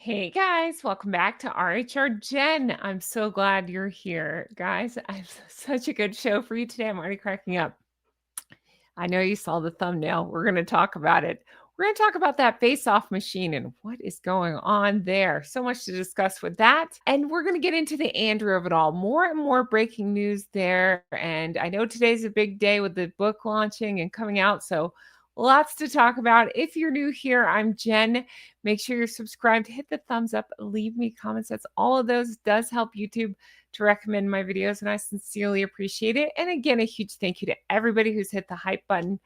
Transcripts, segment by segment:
Hey guys, welcome back to rhrjen. I'm so glad you're here, guys. I have such a good show for you today. I'm already cracking up. I know you saw the thumbnail. We're going to talk about it. We're going to talk about that face-off machine and what is going on there. So much to discuss with that. And we're going to get into the Andrew of it all. More and more breaking news there. And I know today's a big day with the book launching and coming out. So lots to talk about. If you're new here, I'm Jen. Make sure you're subscribed, hit the thumbs up, leave me comments. That's all of those does help YouTube to recommend my videos, and I sincerely appreciate it. And again, a huge thank you to everybody who's hit the hype button.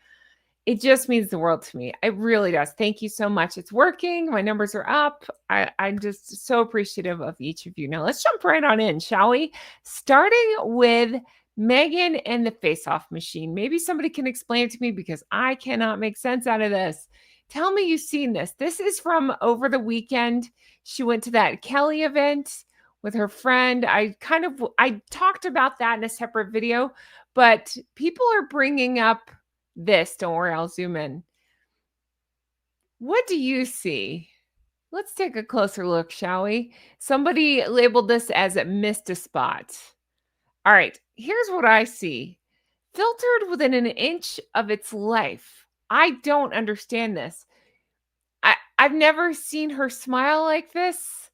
It just means the world to me. It really does. Thank you so much. It's working. My numbers are up. I'm just so appreciative of each of you. Now let's jump right on in, shall we? Starting with Meghan and the face-off machine. Maybe somebody can explain it to me because I cannot make sense out of this. Tell me you've seen this. This is from over the weekend. She went to that Kelly event with her friend. I talked about that in a separate video, but people are bringing up this. Don't worry, I'll zoom in. What do you see? Let's take a closer look, shall we? Somebody labeled this as a missed a spot. All right, here's what I see. Filtered within an inch of its life. I don't understand this. I've never seen her smile like this.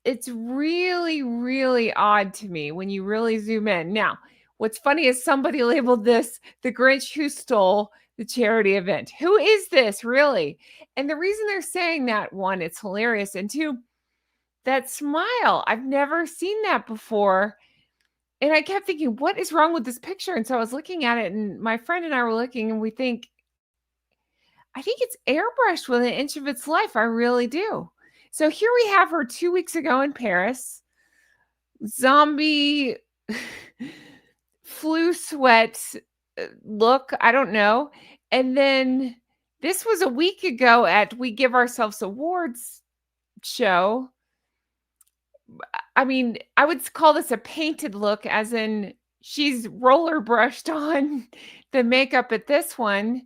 It's really, really odd to me when you really zoom in. Now, what's funny is somebody labeled this the Grinch who stole the charity event. Who is this, really? And the reason they're saying that, one, it's hilarious, and two, that smile. I've never seen that before. And I kept thinking, what is wrong with this picture? And so I was looking at it, and my friend and I were looking, and I think it's airbrushed with an inch of its life. I really do. So here we have her 2 weeks ago in Paris. Zombie flu sweat look. I don't know. And then this was a week ago at We Give Ourselves Awards show. I mean, I would call this a painted look, as in she's roller brushed on the makeup at this one.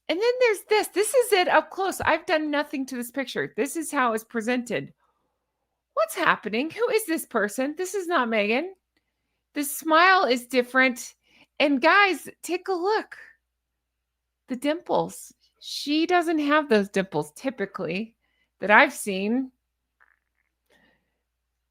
And then there's this. This is it up close. I've done nothing to this picture. This is how it's presented. What's happening? Who is this person? This is not Meghan. The smile is different. And guys, take a look. The dimples. She doesn't have those dimples typically that I've seen.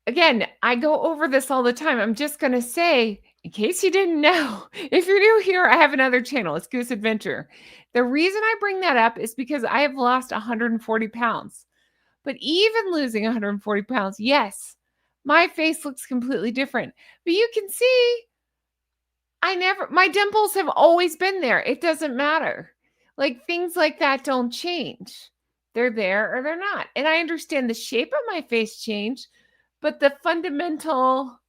Again, I go over this all the time. I'm just going to say, in case you didn't know, if you're new here, I have another channel. It's Goose Adventure. The reason I bring that up is because I have lost 140 pounds. But even losing 140 pounds, yes, my face looks completely different. But you can see, my dimples have always been there. It doesn't matter. Like, things like that don't change. They're there or they're not. And I understand the shape of my face changed, but the fundamental,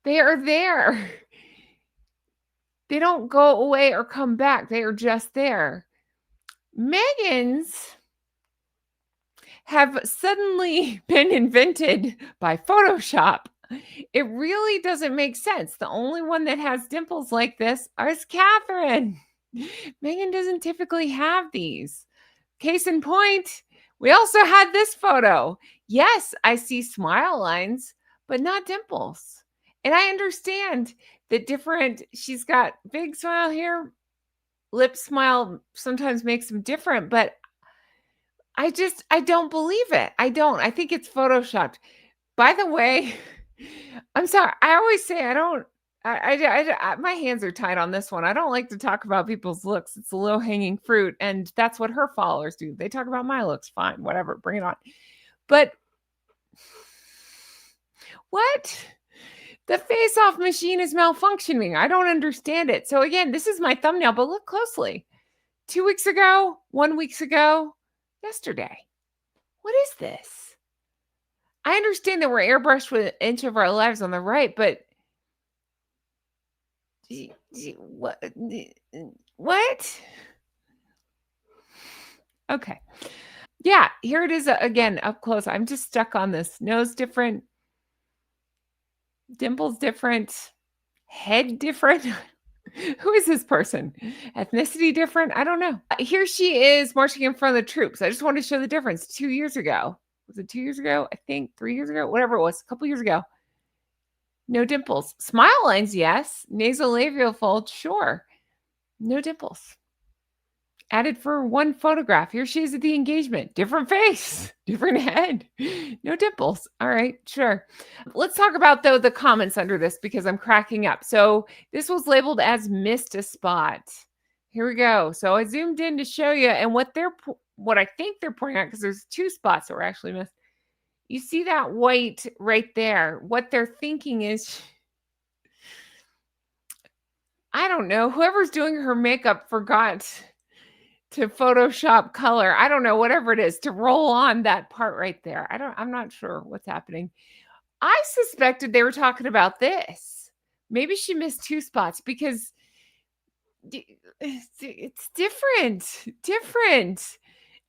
they are there. They don't go away or come back. They are just there. Meghan's have suddenly been invented by Photoshop. It really doesn't make sense. The only one that has dimples like this is Catherine. Meghan doesn't typically have these. Case in point, we also had this photo. Yes, I see smile lines, but not dimples. And I understand that she's got big smile here, lip smile sometimes makes them different, but I don't believe it. I don't. I think it's photoshopped. By the way, I'm sorry. I always say my hands are tied on this one. I don't like to talk about people's looks. It's a low-hanging fruit, and that's what her followers do. They talk about my looks. Fine, whatever, bring it on. But what? The face-off machine is malfunctioning. I don't understand it. So again, this is my thumbnail, but look closely. 2 weeks ago, 1 week ago, yesterday. What is this? I understand that we're airbrushed with an inch of our lives on the right, but what? Okay. Yeah, here it is again up close. I'm just stuck on this. Nose different. Dimples different. Head different. Who is this person? Ethnicity different? I don't know. Here she is marching in front of the troops. I just want to show the difference. 2 years ago. Was it 2 years ago? I think 3 years ago, whatever it was, a couple years ago. No dimples. Smile lines, yes. Nasolabial fold, sure. No dimples. Added for one photograph. Here she is at the engagement. Different face, different head, no dimples. All right, sure. Let's talk about, though, the comments under this because I'm cracking up. So this was labeled as missed a spot. Here we go. So I zoomed in to show you, and what I think they're pointing out, because there's 2 spots that were actually missed. You see that white right there. What they're thinking is, I don't know, whoever's doing her makeup forgot to Photoshop color. I don't know, whatever it is, to roll on that part right there. I'm not sure what's happening. I suspected they were talking about this. Maybe she missed 2 spots because it's different.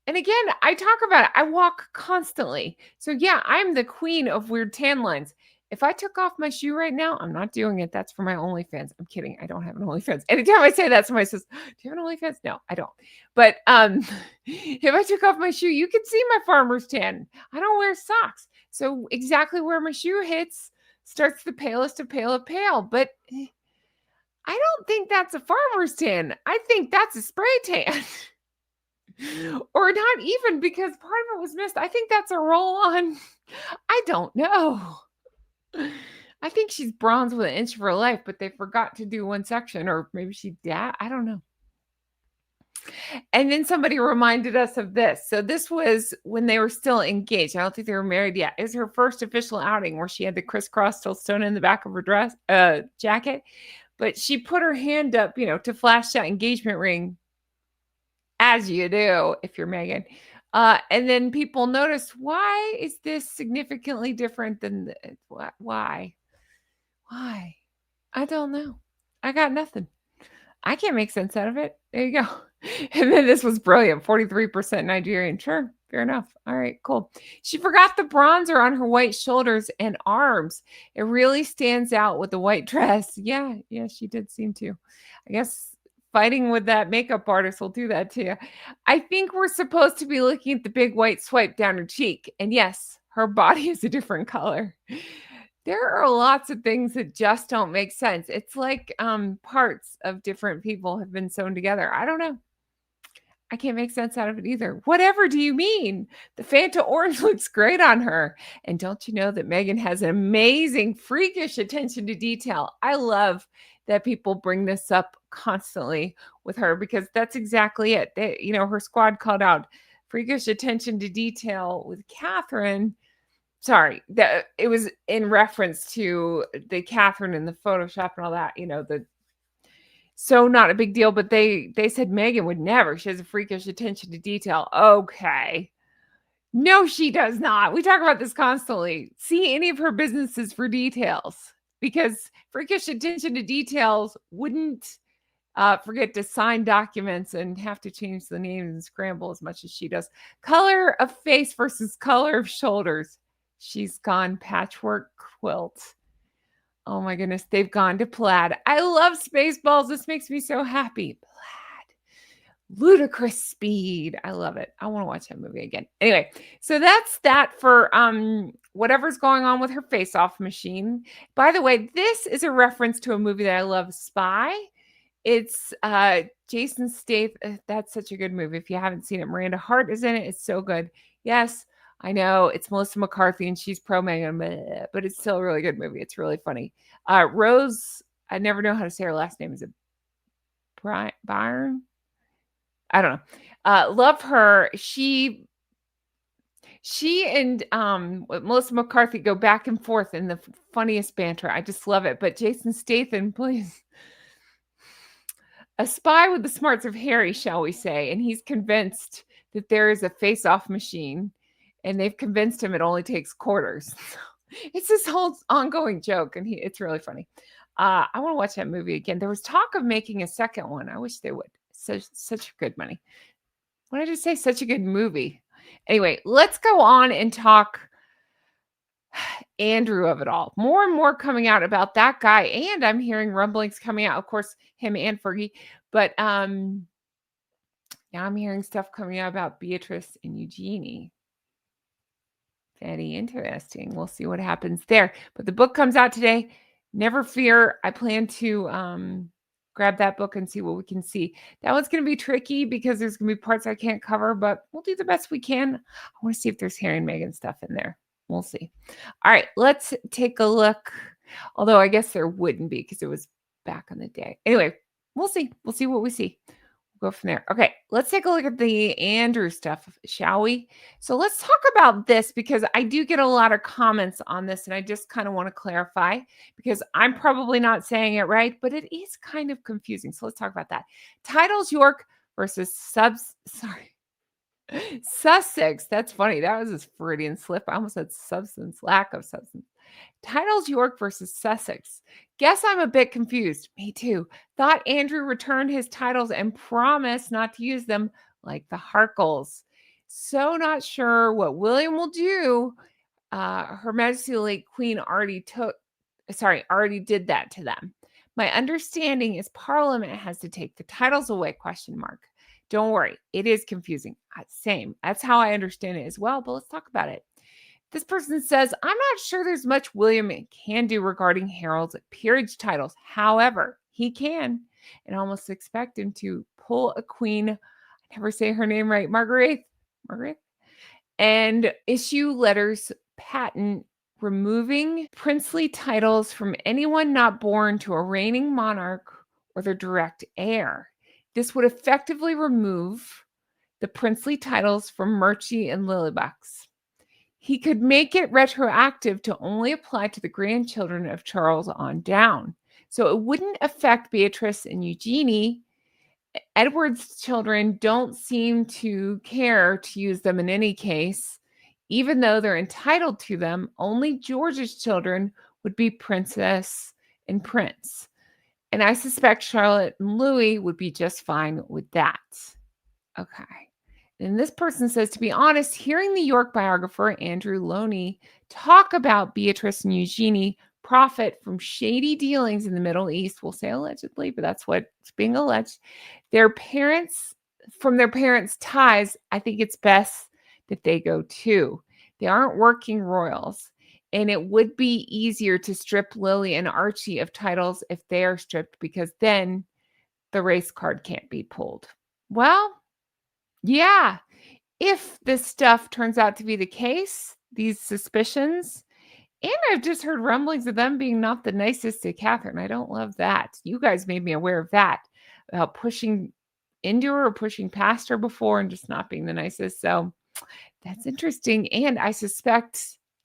And again, I talk about it. I walk constantly. So yeah, I'm the queen of weird tan lines. If I took off my shoe right now, I'm not doing it. That's for my OnlyFans. I'm kidding. I don't have an OnlyFans. Anytime I say that, somebody says, "Do you have an OnlyFans?" No, I don't. But if I took off my shoe, you could see my farmer's tan. I don't wear socks. So exactly where my shoe hits starts the palest of pale of pale. But I don't think that's a farmer's tan. I think that's a spray tan. Or not even, because part of it was missed. I think that's a roll-on. I don't know. I think she's bronze with an inch of her life, but they forgot to do one section, or maybe she died. I don't know. And then somebody reminded us of this. So this was when they were still engaged. I don't think they were married yet. It was her first official outing where she had the crisscross still sewn in the back of her dress, jacket. But she put her hand up, to flash that engagement ring, as you do if you're Meghan. And then people notice, why is this significantly different than why? I don't know. I got nothing. I can't make sense out of it. There you go. And then this was brilliant. 43% Nigerian. Sure. Fair enough. All right, cool. She forgot the bronzer on her white shoulders and arms. It really stands out with the white dress. Yeah, she did seem to. I guess fighting with that makeup artist will do that to you. I think we're supposed to be looking at the big white swipe down her cheek. And yes, her body is a different color. There are lots of things that just don't make sense. It's like parts of different people have been sewn together. I don't know. I can't make sense out of it either. Whatever do you mean? The Fanta orange looks great on her. And don't you know that Meghan has an amazing, freakish attention to detail? I love that people bring this up constantly with her, because that's exactly it. Her squad called out freakish attention to detail with Catherine. Sorry, that it was in reference to the Catherine and the Photoshop and all that, so not a big deal, but they said Meghan would never. She has a freakish attention to detail. Okay. No, she does not. We talk about this constantly. See any of her businesses for details, because freakish attention to details wouldn't forget to sign documents and have to change the names and scramble as much as she does. Color of face versus color of shoulders. She's gone patchwork quilt. Oh my goodness, they've gone to plaid. I love Spaceballs. This makes me so happy. Plaid. Ludicrous speed. I love it. I want to watch that movie again. Anyway, so that's that for whatever's going on with her face-off machine. By the way, this is a reference to a movie that I love, Spy. It's Jason Statham. That's such a good movie. If you haven't seen it, Miranda Hart is in it. It's so good. Yes, I know it's Melissa McCarthy and she's pro Meghan, but it's still a really good movie. It's really funny. Rose, I never know how to say her last name. Is it Byrne? I don't know. Love her. She and Melissa McCarthy go back and forth in the funniest banter. I just love it. But Jason Statham, please. A spy with the smarts of Harry, shall we say, and he's convinced that there is a face-off machine, and they've convinced him it only takes quarters. It's this whole ongoing joke, and it's really funny. I want to watch that movie again. There was talk of making a second one. I wish they would. Such good money. What did I just say? Such a good movie. Anyway, let's go on and talk Andrew of it all. More and more coming out about that guy, and I'm hearing rumblings coming out, of course, him and Fergie, but now I'm hearing stuff coming out about Beatrice and Eugenie. Very interesting. We'll see what happens there. But the book comes out today. Never fear. I plan to grab that book and see what we can see. That one's going to be tricky because there's going to be parts I can't cover, but we'll do the best we can. I want to see if there's Harry and Meghan stuff in there. We'll see. All right, let's take a look. Although I guess there wouldn't be because it was back in the day. Anyway, we'll see. We'll see what we see. Go from there. Okay, let's take a look at the Andrew stuff, shall we? So let's talk about this because I do get a lot of comments on this and I just kind of want to clarify because I'm probably not saying it right, but it is kind of confusing. So let's talk about that. Titles York versus Sussex. That's funny. That was a Freudian slip. I almost said substance, lack of substance. Titles York versus Sussex. Guess I'm a bit confused. Me too. Thought Andrew returned his titles and promised not to use them like the Harkles. So not sure what William will do. Her Majesty the late Queen already did that to them. My understanding is Parliament has to take the titles away, ? Don't worry, it is confusing. Same. That's how I understand it as well, but let's talk about it. This person says, I'm not sure there's much William can do regarding Harold's peerage titles. However, he can, and almost expect him to pull a queen, I never say her name right, Margaret, and issue letters patent removing princely titles from anyone not born to a reigning monarch or their direct heir. This would effectively remove the princely titles from Murchie and Lilybucks. He could make it retroactive to only apply to the grandchildren of Charles on down. So it wouldn't affect Beatrice and Eugenie. Edward's children don't seem to care to use them in any case. Even though they're entitled to them, only George's children would be princess and prince. And I suspect Charlotte and Louis would be just fine with that. Okay. And this person says, to be honest, hearing the York biographer Andrew Loney talk about Beatrice and Eugenie profit from shady dealings in the Middle East, we'll say allegedly, but that's what's being alleged, from their parents' ties, I think it's best that they go too. They aren't working royals. And it would be easier to strip Lily and Archie of titles if they are stripped, because then the race card can't be pulled. Well, yeah, if this stuff turns out to be the case, these suspicions, and I've just heard rumblings of them being not the nicest to Catherine. I don't love that. You guys made me aware of that, about pushing into her or pushing past her before and just not being the nicest. So that's interesting. And I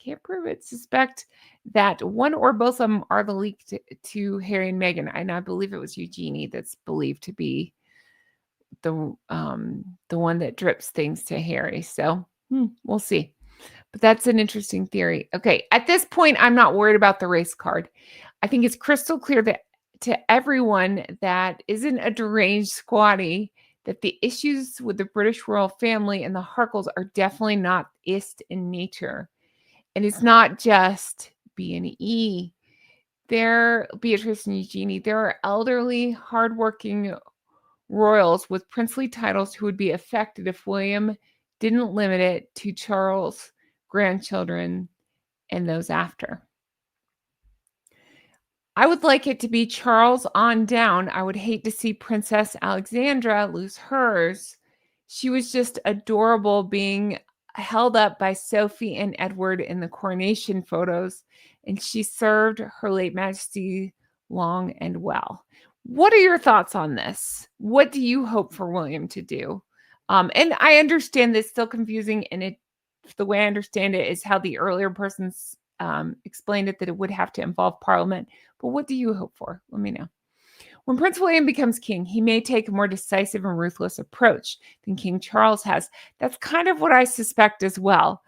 can't prove it, suspect that one or both of them are the leak to Harry and Meghan. And I believe it was Eugenie that's believed to be the one that drips things to Harry. So we'll see. But that's an interesting theory. Okay, at this point, I'm not worried about the race card. I think it's crystal clear that to everyone that isn't a deranged squatty that the issues with the British royal family and the Harkles are definitely not ist in nature. And it's not just B&E. They're Beatrice and Eugenie. There are elderly, hardworking royals with princely titles who would be affected if William didn't limit it to Charles' grandchildren and those after. I would like it to be Charles on down. I would hate to see Princess Alexandra lose hers. She was just adorable being held up by Sophie and Edward in the coronation photos, and she served her late majesty long and well. What are your thoughts on this? What do you hope for William to do? And I understand this still confusing, and the way I understand it is how the earlier persons explained it, that it would have to involve Parliament. But what do you hope for? Let me know. When Prince William becomes king, he may take a more decisive and ruthless approach than King Charles has. That's kind of what I suspect as well.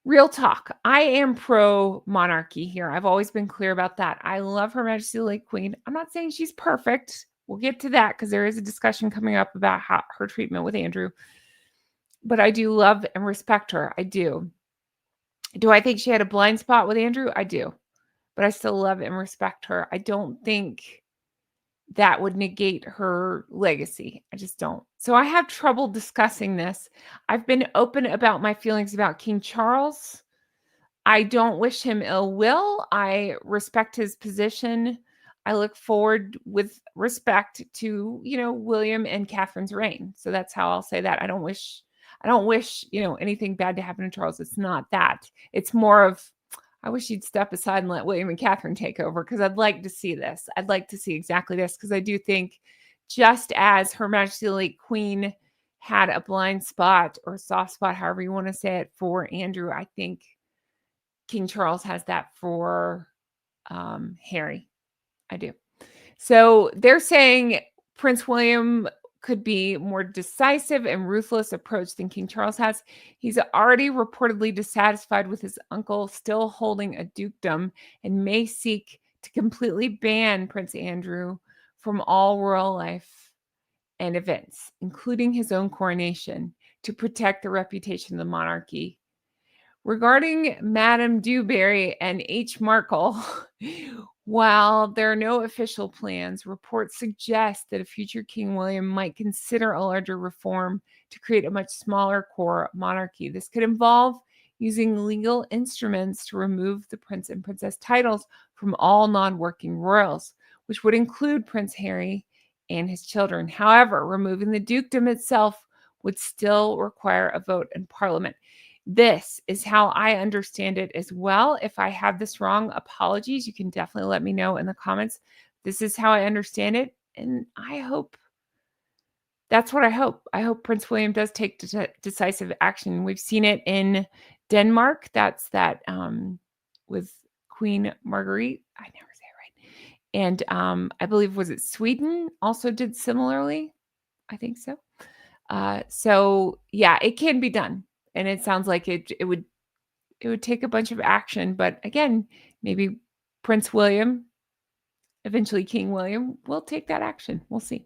Real talk. I am pro-monarchy here. I've always been clear about that. I love Her Majesty the late Queen. I'm not saying she's perfect. We'll get to that because there is a discussion coming up about her treatment with Andrew. But I do love and respect her. I do. Do I think she had a blind spot with Andrew? I do. But I still love and respect her. I don't think that would negate her legacy. I just don't. So I have trouble discussing this. I've been open about my feelings about King Charles. I don't wish him ill will. I respect his position. I look forward with respect to, William and Catherine's reign. So that's how I'll say that. I don't wish, anything bad to happen to Charles. It's not that. It's more of, I wish he'd step aside and let William and Catherine take over, because I'd like to see this. I'd like to see exactly this, because I do think, just as Her Majesty the late Queen had a blind spot or soft spot, however you want to say it, for Andrew, I think King Charles has that for Harry. I do. So they're saying Prince William could be more decisive and ruthless approach than King Charles has. He's already reportedly dissatisfied with his uncle still holding a dukedom and may seek to completely ban Prince Andrew from all royal life and events, including his own coronation, to protect the reputation of the monarchy. Regarding Madame Dewberry and H. Markle, while there are no official plans, reports suggest that a future King William might consider a larger reform to create a much smaller core monarchy. This could involve using legal instruments to remove the prince and princess titles from all non-working royals, which would include Prince Harry and his children. However, removing the dukedom itself would still require a vote in Parliament. This is how I understand it as well. If I have this wrong, apologies. You can definitely let me know in the comments. This is how I understand it. And I hope that's what I hope. I hope Prince William does take decisive action. We've seen it in Denmark. That's that with Queen Marguerite. I never say it right. And I believe, was it Sweden also did similarly? I think so. So yeah, it can be done. And it sounds like it would take a bunch of action. But again, maybe Prince William, eventually King William, will take that action. We'll see.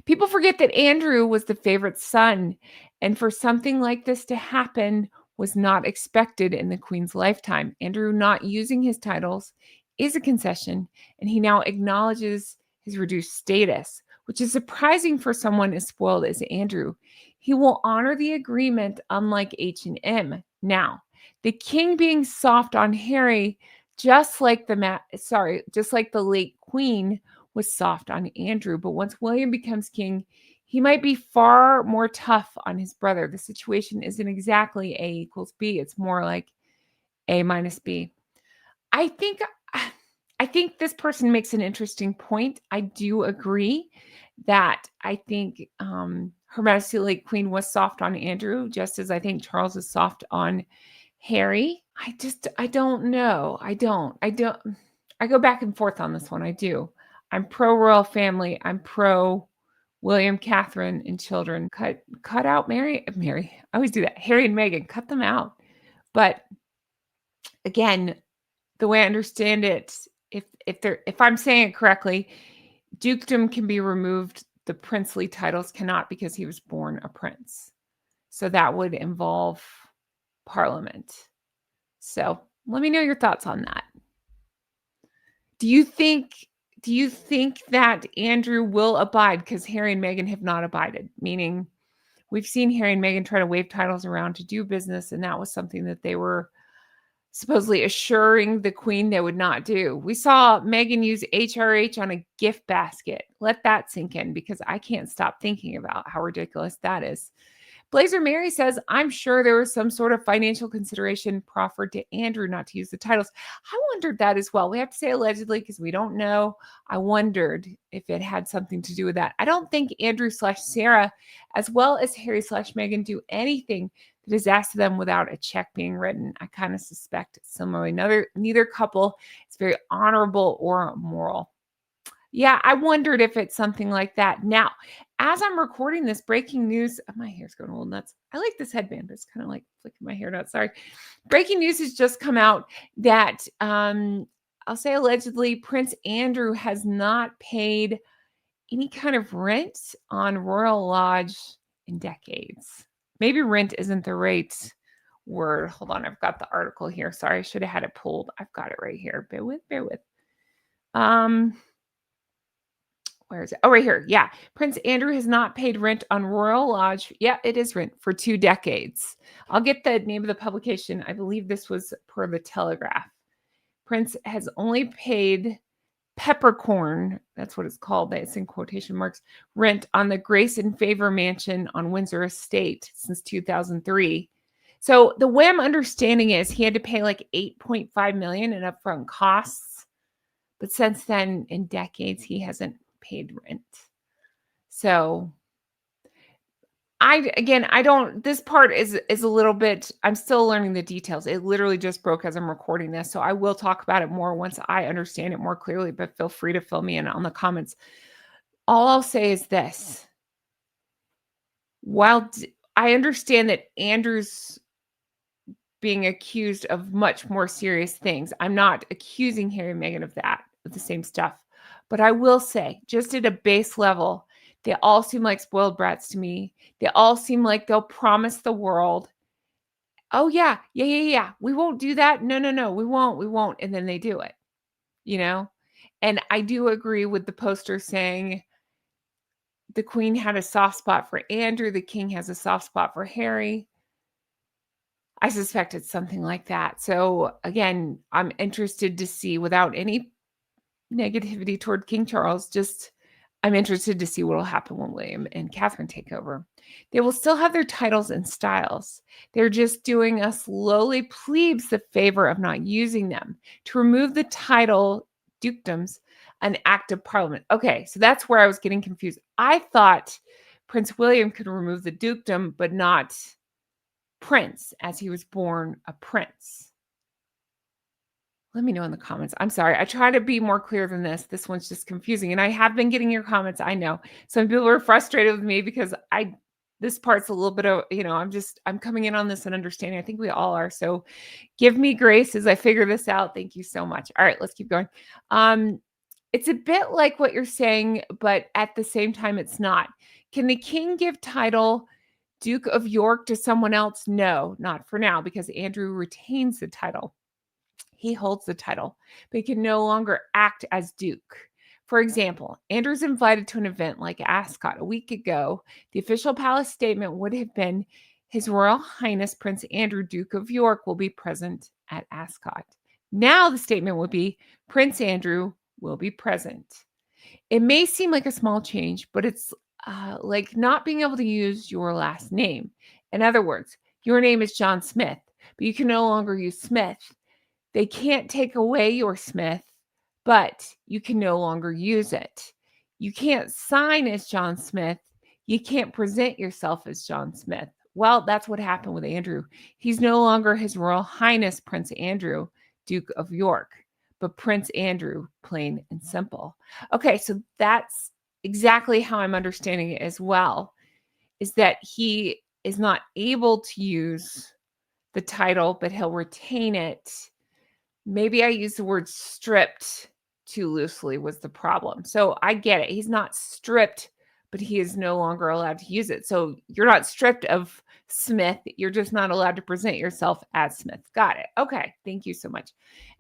People forget that Andrew was the favorite son, and for something like this to happen was not expected in the Queen's lifetime. Andrew not using his titles is a concession, and he now acknowledges his reduced status, which is surprising for someone as spoiled as Andrew. He will honor the agreement, unlike H&M. Now, the king being soft on Harry, just like the late Queen was soft on Andrew. But once William becomes king, he might be far more tough on his brother. The situation isn't exactly A equals B. It's more like A minus B. I think this person makes an interesting point. I do agree that I think Her Majesty the late Queen was soft on Andrew, just as I think Charles is soft on Harry. I don't know. I go back and forth on this one. I do. I'm pro royal family. I'm pro William, Catherine, and children. Cut out Mary. I always do that. Harry and Meghan, cut them out. But again, the way I understand it, if I'm saying it correctly, dukedom can be removed. The princely titles cannot, because he was born a prince. So that would involve Parliament. So let me know your thoughts on that. Do you think that Andrew will abide? Because Harry and Meghan have not abided, meaning we've seen Harry and Meghan try to wave titles around to do business, and that was something that they were supposedly assuring the Queen they would not do. We saw Meghan use HRH on a gift basket. Let that sink in, because I can't stop thinking about how ridiculous that is. Blazer Mary says, I'm sure there was some sort of financial consideration proffered to Andrew not to use the titles. I wondered that as well. We have to say allegedly, because we don't know. I wondered if it had something to do with that. I don't think Andrew/Sarah, as well as Harry/Meghan, do anything that is asked of them without a check being written. I kind of suspect similarly. Neither couple is very honorable or moral. Yeah, I wondered if it's something like that. Now, as I'm recording this, breaking news, my hair's going a little nuts. I like this headband, but it's kind of like flicking my hair nuts. Sorry. Breaking news has just come out that, I'll say allegedly, Prince Andrew has not paid any kind of rent on Royal Lodge in decades. Maybe rent isn't the right word. Hold on, I've got the article here. Sorry, I should have had it pulled. I've got it right here. Bear with. Where is it? Oh, right here. Yeah. Prince Andrew has not paid rent on Royal Lodge. Yeah, it is rent for 2 decades. I'll get the name of the publication. I believe this was per the Telegraph. Prince has only paid peppercorn, that's what it's called, it's in quotation marks, rent on the Grace and Favor Mansion on Windsor Estate since 2003. So the way I'm understanding is he had to pay like 8.5 million in upfront costs, but since then, in decades, he hasn't paid rent. So I don't, this part is a little bit, I'm still learning the details. It literally just broke as I'm recording this. So I will talk about it more once I understand it more clearly, but feel free to fill me in on the comments. All I'll say is this. While I understand that Andrew's being accused of much more serious things, I'm not accusing Harry and Meghan of that, of the same stuff. But I will say, just at a base level, they all seem like spoiled brats to me. They all seem like they'll promise the world, oh yeah, we won't do that. No, we won't. And then they do it, you know? And I do agree with the poster saying the Queen had a soft spot for Andrew, the King has a soft spot for Harry. I suspect it's something like that. So again, I'm interested to see, without any negativity toward King Charles, just I'm interested to see what will happen when William and Catherine take over. They will still have their titles and styles. They're just doing us lowly plebes the favor of not using them. To remove the title dukedoms, an act of parliament. Okay, so that's where I was getting confused. I thought Prince William could remove the dukedom, but not Prince, as he was born a prince. Let me know in the comments. I'm sorry. I try to be more clear than this. This one's just confusing. And I have been getting your comments. I know some people are frustrated with me because this part's a little bit of, I'm coming in on this and understanding. I think we all are. So give me grace as I figure this out. Thank you so much. All right, let's keep going. It's a bit like what you're saying, but at the same time, it's not. Can the king give title Duke of York to someone else? No, not for now, because Andrew retains the title. He holds the title, but he can no longer act as Duke. For example, Andrew's invited to an event like Ascot a week ago. The official palace statement would have been, His Royal Highness Prince Andrew, Duke of York, will be present at Ascot. Now the statement would be, Prince Andrew will be present. It may seem like a small change, but it's like not being able to use your last name. In other words, your name is John Smith, but you can no longer use Smith. They can't take away your Smith, but you can no longer use it. You can't sign as John Smith. You can't present yourself as John Smith. Well, that's what happened with Andrew. He's no longer His Royal Highness Prince Andrew, Duke of York, but Prince Andrew, plain and simple. Okay, so that's exactly how I'm understanding it as well, is that he is not able to use the title, but he'll retain it. Maybe I used the word stripped too loosely was the problem. So I get it. He's not stripped, but he is no longer allowed to use it. So you're not stripped of Smith. You're just not allowed to present yourself as Smith. Got it. Okay. Thank you so much.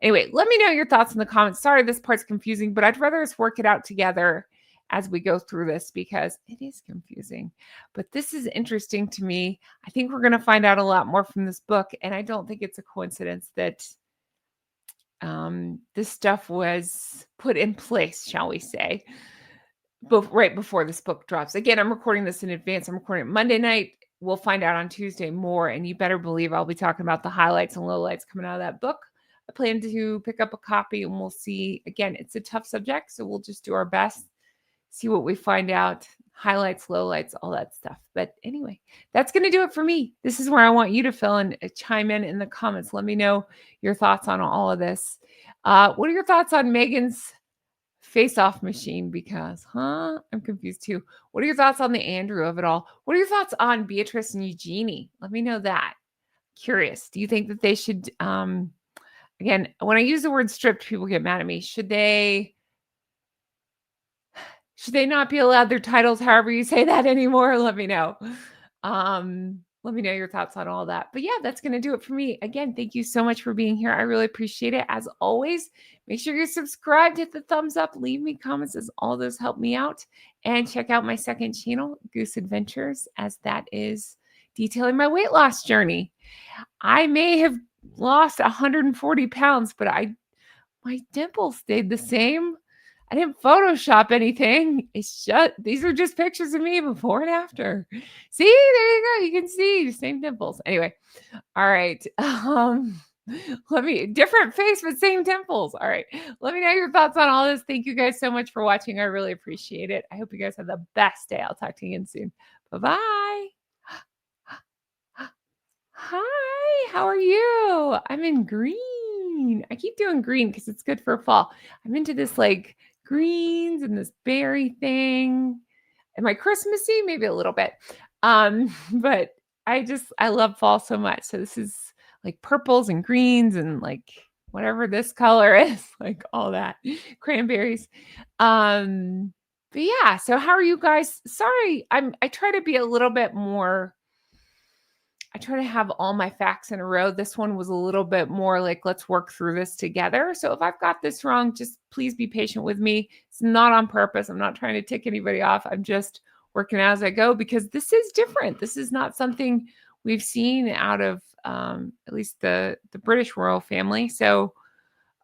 Anyway, let me know your thoughts in the comments. Sorry, this part's confusing, but I'd rather us work it out together as we go through this because it is confusing. But this is interesting to me. I think we're going to find out a lot more from this book. And I don't think it's a coincidence that this stuff was put in place, shall we say, right before this book drops. Again, I'm recording this in advance. I'm recording it Monday night. We'll find out on Tuesday more, and you better believe I'll be talking about the highlights and lowlights coming out of that book. I plan to pick up a copy, and we'll see. Again, it's a tough subject, so we'll just do our best, see what we find out. Highlights, lowlights, all that stuff. But anyway, that's going to do it for me. This is where I want you to fill in, chime in the comments. Let me know your thoughts on all of this. What are your thoughts on Meghan's face-off machine? Because, I'm confused too. What are your thoughts on the Andrew of it all? What are your thoughts on Beatrice and Eugenie? Let me know that. Curious. Do you think that they should, again, when I use the word stripped, people get mad at me. Should they not be allowed their titles, however you say that anymore? Let me know. Let me know your thoughts on all that. But yeah, that's going to do it for me. Again, thank you so much for being here. I really appreciate it. As always, make sure you're subscribed, hit the thumbs up, leave me comments, as all those help me out. And check out my second channel, Goose Adventures, as that is detailing my weight loss journey. I may have lost 140 pounds, but my dimples stayed the same. I didn't Photoshop anything. It's just, these are just pictures of me before and after. See, there you go. You can see same dimples. Anyway, all right. Different face, but same dimples. All right. Let me know your thoughts on all this. Thank you guys so much for watching. I really appreciate it. I hope you guys have the best day. I'll talk to you again soon. Bye-bye. Hi, how are you? I'm in green. I keep doing green because it's good for fall. I'm into this like greens and this berry thing. Am I Christmassy? Maybe a little bit. But I love fall so much. So this is like purples and greens and like whatever this color is, like all that. Cranberries. But yeah, so how are you guys? Sorry, I try to be a little bit more. I try to have all my facts in a row. This one was a little bit more like, let's work through this together. So if I've got this wrong, just please be patient with me. It's not on purpose. I'm not trying to tick anybody off. I'm just working as I go because this is different. This is not something we've seen out of at least the British royal family. So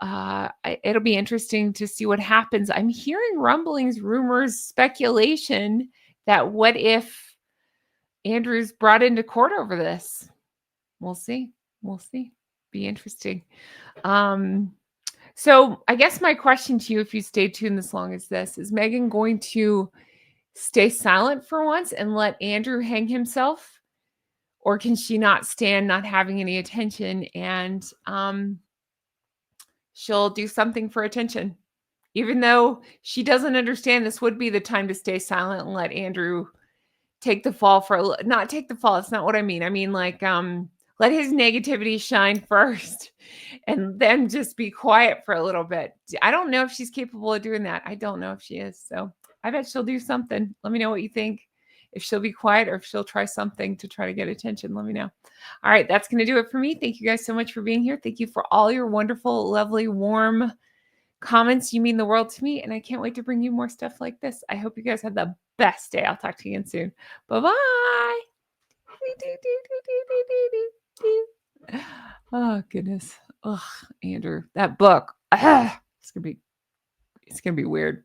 it'll be interesting to see what happens. I'm hearing rumblings, rumors, speculation that what if Andrew's brought into court over this? We'll see. We'll see. Be interesting. So I guess my question to you, if you stay tuned this long as this, is Meghan going to stay silent for once and let Andrew hang himself? Or can she not stand not having any attention and she'll do something for attention? Even though she doesn't understand this would be the time to stay silent and let Andrew take the fall for not take the fall. It's not what I mean. I mean, like, let his negativity shine first and then just be quiet for a little bit. I don't know if she's capable of doing that. I don't know if she is. So I bet she'll do something. Let me know what you think. If she'll be quiet or if she'll try something to try to get attention, let me know. All right. That's going to do it for me. Thank you guys so much for being here. Thank you for all your wonderful, lovely, warm comments. You mean the world to me, and I can't wait to bring you more stuff like this. I hope you guys have the best day. I'll talk to you again soon. Bye-bye. Oh, goodness. Oh, Andrew, that book. It's gonna be weird.